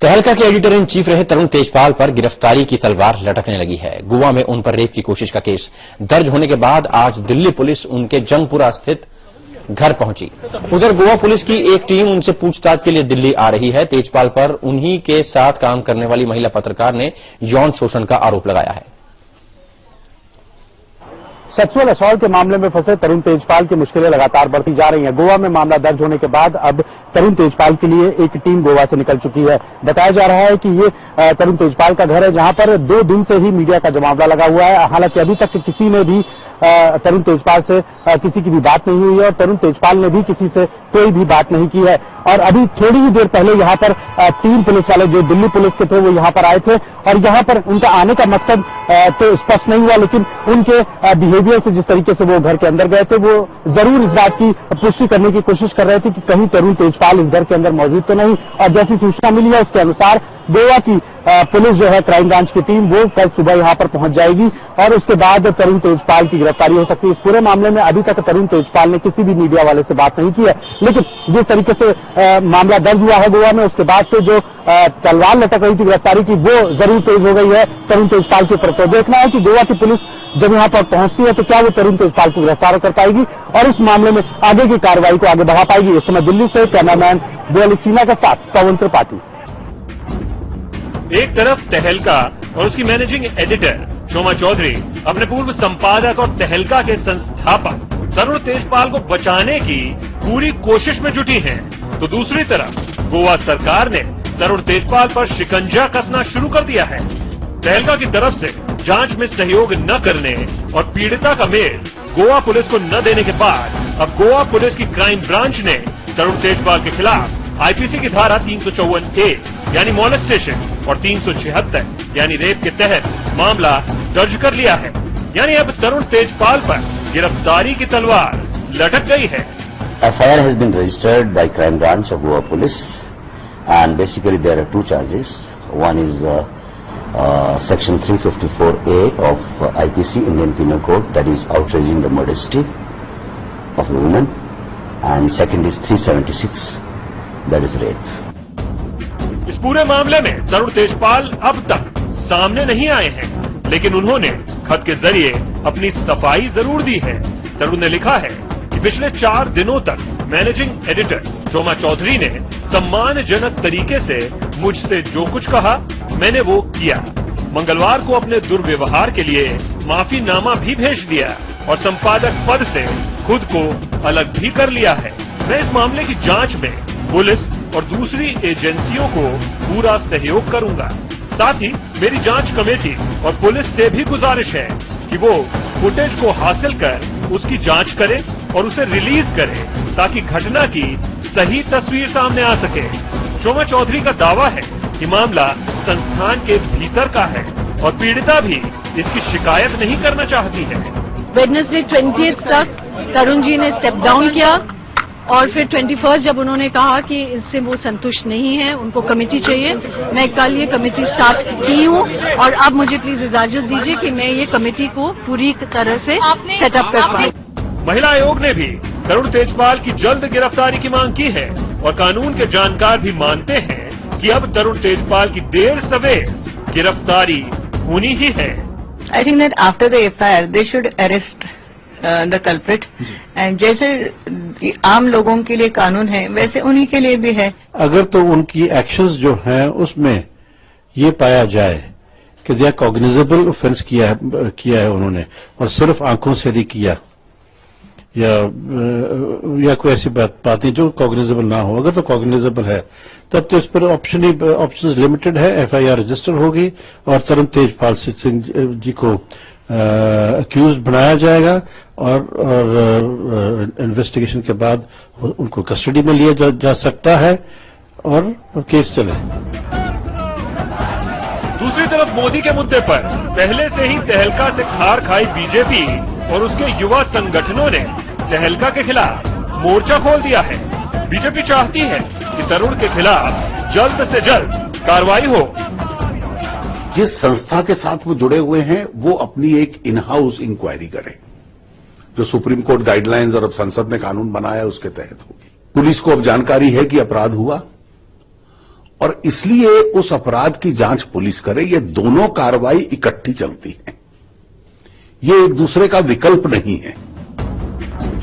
तहलका के editor in chief रहे तरुण तेजपाल पर गिरफ्तारी की तलवार लटकने लगी है। गोवा में उन पर रेप की कोशिश का केस दर्ज होने के बाद आज दिल्ली पुलिस उनके जंगपुरा स्थित घर पहुंची। उधर गोवा पुलिस की एक टीम उनसे पूछताछ के लिए दिल्ली आ रही है। तेजपाल पर उन्हीं के साथ काम करने वाली महिला पत्रकार ने यौन शोषण का आरोप लगाया है। सेक्सुअल असॉल्ट के मामले में फंसे तरुण तेजपाल की मुश्किलें लगातार बढ़ती जा रही हैं। गोवा में मामला दर्ज होने के बाद अब तरुण तेजपाल के लिए एक टीम गोवा से निकल चुकी है। बताया जा रहा है कि ये तरुण तेजपाल का घर है, जहां पर 2 दिन से ही मीडिया का जमावड़ा लगा हुआ है। हालांकि अभी तक किसी ने भी तरुण तेजपाल से किसी की भी बात नहीं हुई है और तरुण तेजपाल ने भी किसी से कोई भी बात नहीं की है। और अभी थोड़ी ही देर पहले यहाँ पर 3 पुलिस वाले जो दिल्ली पुलिस के थे वो यहाँ पर आए थे और यहाँ पर उनका आने का मकसद तो स्पष्ट नहीं हुआ, लेकिन उनके बिहेवियर से जिस तरीके से वो घर के अंदर गए थे वो जरूर इस बात की पुष्टि करने की कोशिश कर रहे थे कि कहीं तरुण तेजपाल इस घर के अंदर मौजूद तो नहीं। और जैसी सूचना मिली है उसके अनुसार गोवा की पुलिस जो है क्राइम ब्रांच की टीम वो कल सुबह यहाँ पर पहुंच जाएगी और उसके बाद तरुण तेजपाल की गिरफ्तारी हो सकती है। इस पूरे मामले में अभी तक तरुण तेजपाल ने किसी भी मीडिया वाले से बात नहीं की है, लेकिन जिस तरीके से मामला दर्ज हुआ है गोवा में उसके बाद से जो तलवार लटक रही थी गिरफ्तारी की वो जरूर तेज हो गई है तरुण तेजपाल के ऊपर। तो देखना है कि गोवा की पुलिस जब यहाँ पर पहुंचती है तो क्या वो तरुण तेजपाल को गिरफ्तार कर पाएगी और इस मामले में आगे की कार्रवाई को आगे बढ़ा पाएगी। इस समय दिल्ली से कैमरामैन बोली सिन्हा के साथ पवन त्रिपाठी। एक तरफ तहलका और उसकी मैनेजिंग एडिटर शोमा चौधरी अपने पूर्व संपादक और तहलका के संस्थापक तरुण तेजपाल को बचाने की पूरी कोशिश में जुटी हैं, तो दूसरी तरफ गोवा सरकार ने तरुण तेजपाल पर शिकंजा कसना शुरू कर दिया है। तहलका की तरफ से जांच में सहयोग न करने और पीड़िता का मेल गोवा पुलिस को न देने के बाद अब गोवा पुलिस की क्राइम ब्रांच ने तरुण तेजपाल के खिलाफ आईपीसी की धारा 354A यानी मॉलेस्टेशन और 376 यानी रेप के तहत मामला दर्ज कर लिया है। यानी अब तरुण तेजपाल पर गिरफ्तारी की तलवार लटक गई है। FIR has been registered by crime branch of Goa police and basically there are 2 charges. One is section 354A of IPC Indian Penal Code, that is outraging the modesty of a woman, and second is 376, that is rape. इस पूरे मामले में तरुण तेजपाल अब तक सामने नहीं आए हैं, लेकिन उन्होंने खत के जरिए अपनी सफाई जरूर दी है। तरुण ने लिखा है कि पिछले 4 दिनों तक मैनेजिंग एडिटर शोमा चौधरी ने सम्मानजनक तरीके से मुझसे जो कुछ कहा मैंने वो किया। मंगलवार को अपने दुर्व्यवहार के लिए माफीनामा भी भेज दिया और संपादक पद से खुद को अलग भी कर लिया है। मैं इस मामले की जांच में पुलिस और दूसरी एजेंसियों को पूरा सहयोग करूंगा। साथ ही मेरी जांच कमेटी और पुलिस से भी गुजारिश है कि वो फुटेज को हासिल कर उसकी जांच करे और उसे रिलीज करे ताकि घटना की सही तस्वीर सामने आ सके। शोमा चौधरी का दावा है कि मामला संस्थान के भीतर का है और पीड़िता भी इसकी शिकायत नहीं करना चाहती है। वेडनेसडे 20 तक तरुण जी ने स्टेप डाउन किया और फिर 21 जब उन्होंने कहा कि इससे वो संतुष्ट नहीं है, उनको कमेटी चाहिए, मैं कल ये कमेटी स्टार्ट की हूँ और अब मुझे प्लीज इजाजत दीजिए कि मैं ये कमेटी को पूरी तरह से सेटअप कर पाऊँ। महिला आयोग ने भी तरुण तेजपाल की जल्द गिरफ्तारी की मांग की है और कानून के जानकार भी मानते हैं कि अब तरुण तेजपाल की देर सवेर गिरफ्तारी होनी ही है। I think that after the FIR they should arrest the culprit and जैसे आम लोगों के लिए कानून है वैसे उन्हीं के लिए भी है। अगर तो उनकी एक्शंस जो हैं उसमें ये पाया जाए कि दे कॉग्निजेबल ऑफेंस किया है उन्होंने और सिर्फ आंखों से नहीं किया या कोई ऐसी बात नहीं जो कॉग्निजेबल ना हो, अगर तो कॉग्निजेबल है तब तो इस पर ऑप्शंस लिमिटेड है। FIR रजिस्टर होगी और तरुण तेजपाल सिंह जी को अक्यूज बनाया जाएगा और इन्वेस्टिगेशन के बाद उनको कस्टडी में लिया जा सकता है और केस चले। दूसरी तरफ मोदी के मुद्दे पर पहले से ही तहलका से खार खाई बीजेपी और उसके युवा संगठनों ने तहलका के खिलाफ मोर्चा खोल दिया है। बीजेपी चाहती है कि तरुण के खिलाफ जल्द से जल्द कार्रवाई हो। जिस संस्था के साथ वो जुड़े हुए हैं वो अपनी एक इन हाउस इंक्वायरी करें जो सुप्रीम कोर्ट गाइडलाइंस और अब संसद ने कानून बनाया उसके तहत होगी। पुलिस को अब जानकारी है कि अपराध हुआ और इसलिए उस अपराध की जांच पुलिस करे। ये दोनों कार्रवाई इकट्ठी चलती है, ये एक दूसरे का विकल्प नहीं है।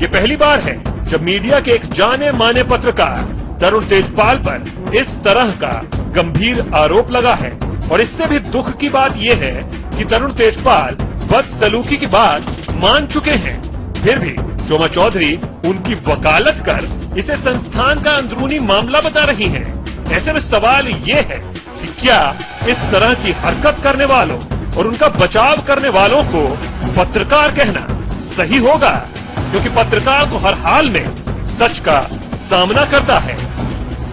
ये पहली बार है जब मीडिया के एक जाने माने पत्रकार तरुण तेजपाल पर इस तरह का गंभीर आरोप लगा है। और इससे भी दुख की बात यह है कि तरुण तेजपाल बदसलूकी की बात मान चुके हैं, फिर भी शोभा चौधरी उनकी वकालत कर इसे संस्थान का अंदरूनी मामला बता रही हैं। ऐसे में सवाल ये है कि क्या इस तरह की हरकत करने वालों और उनका बचाव करने वालों को पत्रकार कहना सही होगा, क्योंकि पत्रकार को हर हाल में सच का सामना करता है।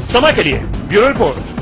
समय के लिए ब्यूरो रिपोर्ट।